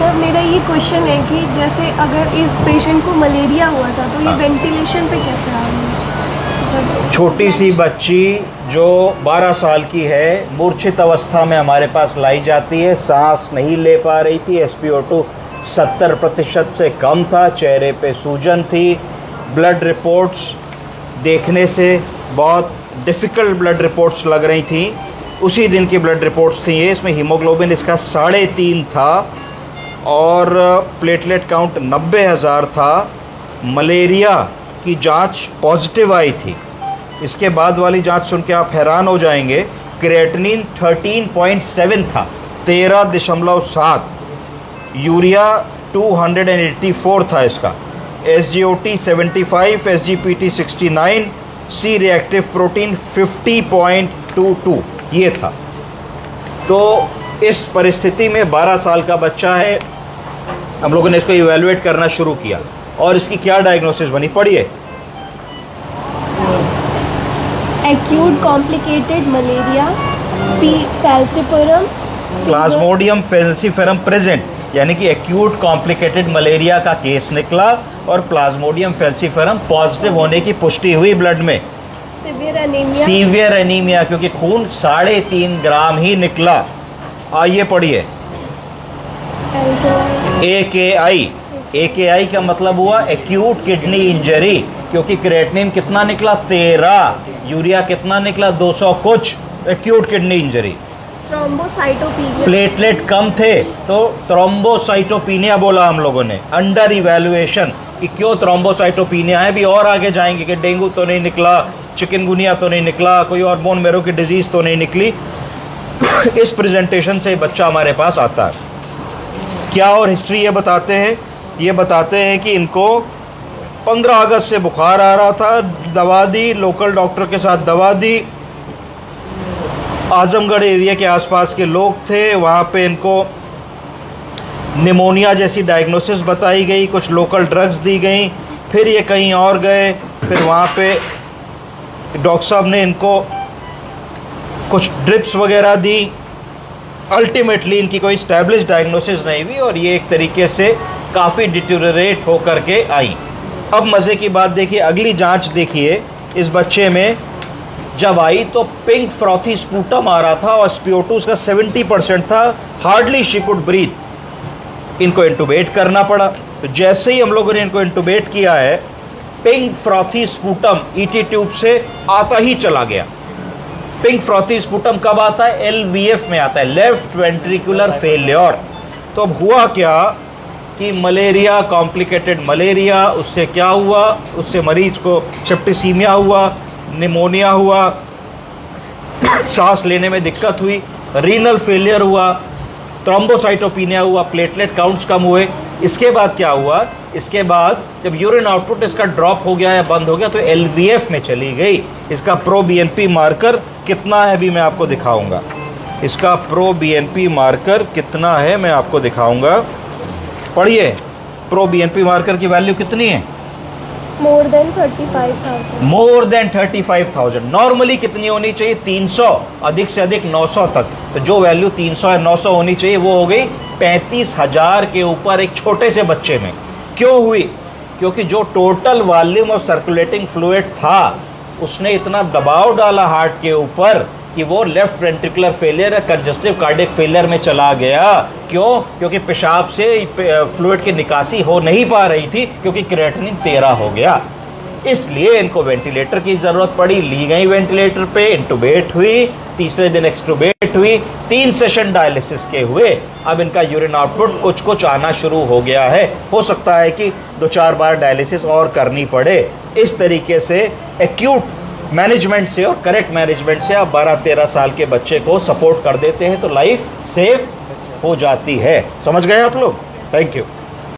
Sir मेरा ये question है कि जैसे अगर इस पेशेंट को मलेरिया हुआ था तो ये वेंटिलेशन पे कैसे आ रही है? छोटी सी बच्ची जो 12 साल की है, मूर्छित अवस्था में हमारे पास लाई जाती है, सांस नहीं ले पा रही थी, SpO2 70% से कम था, चेहरे पे सूजन थी, ब्लड रिपोर्ट्स देखने से बहुत डिफ़िकल्ट ब्लड रिपोर्ट्स लग रही थी। उसी दिन की ब्लड रिपोर्ट्स थी ये। इसमें हीमोग्लोबिन इसका 3.5 था और प्लेटलेट काउंट 90,000 था। मलेरिया की जांच पॉजिटिव आई थी। इसके बाद वाली जांच सुन के आप हैरान हो जाएंगे। क्रिएटिनिन 13.7 था, 13.7, यूरिया 284 था इसका, SGOT 75, SGPT 69, C reactive protein 50.22 ये था। तो इस परिस्थिति में 12 साल का बच्चा है, हम लोगों ने इसको इवैल्यूएट करना शुरू किया और इसकी क्या डायग्नोसिस बनी, पढ़िए। Acute complicated malaria, falciparum, plasmodium falciparum present, यानी कि एक्यूट कॉम्प्लिकेटेड मलेरिया का केस निकला और प्लाज्मोडियम फैल्सिफेरम पॉजिटिव होने की पुष्टि हुई ब्लड में। सीवियर एनीमिया क्योंकि खून 3.5 ग्राम ही निकला। आइए पढ़िए। AKI का मतलब हुआ एक्यूट किडनी इंजरी, क्योंकि क्रिएटिनिन कितना निकला 13, यूरिया कितना निकला 200 कुछ, acute kidney injury. Thrombocytopenia, platelet कम थे तो थ्रोम्बोसाइटोपिनिया बोला हम लोगों ने। अंडर इवैल्यूएशन कि क्यों थ्रोम्बोसाइटोपिनिया है, भी और आगे जाएंगे कि डेंगू तो नहीं निकला, चिकनगुनिया तो नहीं निकला, कोई और बोन मैरो की डिजीज़ तो नहीं निकली। इस प्रेजेंटेशन से बच्चा हमारे पास आता है। क्या और हिस्ट्री ये बताते हैं, ये बताते हैं कि इनको 15 अगस्त से बुखार आ रहा था, दवा दी, लोकल डॉक्टर के साथ दवा दी। आजमगढ़ एरिया के आसपास के लोग थे, वहाँ पे इनको निमोनिया जैसी डायग्नोसिस बताई गई, कुछ लोकल ड्रग्स दी गई। फिर ये कहीं और गए, फिर वहाँ पे डॉक्टर साहब ने इनको कुछ ड्रिप्स वगैरह दी। अल्टीमेटली इनकी कोई स्टैब्लिश डायग्नोसिस नहीं हुई और ये एक तरीके से काफ़ी डिटेरियोरेट होकर के आई। अब मज़े की बात देखिए, अगली जांच देखिए। इस बच्चे में जब आई तो पिंक फ्रॉथी स्पूटम आ रहा था और SpO2 उसका 70% था, हार्डली शी कुड ब्रीथ। इनको इंटुबेट करना पड़ा। तो जैसे ही हम लोगों ने इनको इंटुबेट किया है, pink frothy sputum ET tube से आता ही चला गया। पिंक फ्रॉथी स्पूटम कब आता है? LVF में आता है, लेफ्ट वेंट्रिकुलर फेल्योर। तो अब हुआ क्या कि मलेरिया, कॉम्प्लिकेटेड मलेरिया, उससे क्या हुआ, उससे मरीज को सेप्टिसीमिया हुआ, निमोनिया हुआ, सांस लेने में दिक्कत हुई, रीनल फेलियर हुआ, थ्रोम्बोसाइटोपिनिया हुआ, प्लेटलेट काउंट्स कम हुए। इसके बाद क्या हुआ? इसके बाद जब यूरिन आउटपुट इसका ड्रॉप हो गया या बंद हो गया तो LVF में चली गई। इसका प्रो BNP मार्कर कितना है अभी मैं आपको दिखाऊंगा। इसका प्रो BNP मार्कर कितना है मैं आपको दिखाऊंगा। पढ़िए, प्रो BNP मार्कर की वैल्यू कितनी है? More than 35,000। More than 35,000। Normally कितनी होनी चाहिए? 300, अधिक से अधिक 900 तक। तो जो वैल्यू 300 या 900 होनी चाहिए वो हो गई 35,000 के ऊपर एक छोटे से बच्चे में। क्यों हुई? क्योंकि जो total volume of circulating fluid था उसने इतना दबाव डाला हार्ट के ऊपर कि वो लेफ्ट वेंट्रिकुलर फेलियर या कंजस्टिव कार्डियक फेलियर में चला गया। क्यों? क्योंकि पेशाब से फ्लूइड की निकासी हो नहीं पा रही थी, क्योंकि क्रिएटिनिन 13 हो गया। इसलिए इनको वेंटिलेटर की ज़रूरत पड़ी, ली गई वेंटिलेटर पे, इंटुबेट हुई, तीसरे दिन एक्सटुबेट हुई, 3 सेशन डायलिसिस के हुए। अब इनका यूरिन आउटपुट कुछ कुछ आना शुरू हो गया है। हो सकता है कि 2-4 बार डायलिसिस और करनी पड़े। इस तरीके से एक्यूट मैनेजमेंट से और करेक्ट मैनेजमेंट से आप 12-13 साल के बच्चे को सपोर्ट कर देते हैं तो लाइफ सेफ हो जाती है। समझ गए आप लोग? Thank you.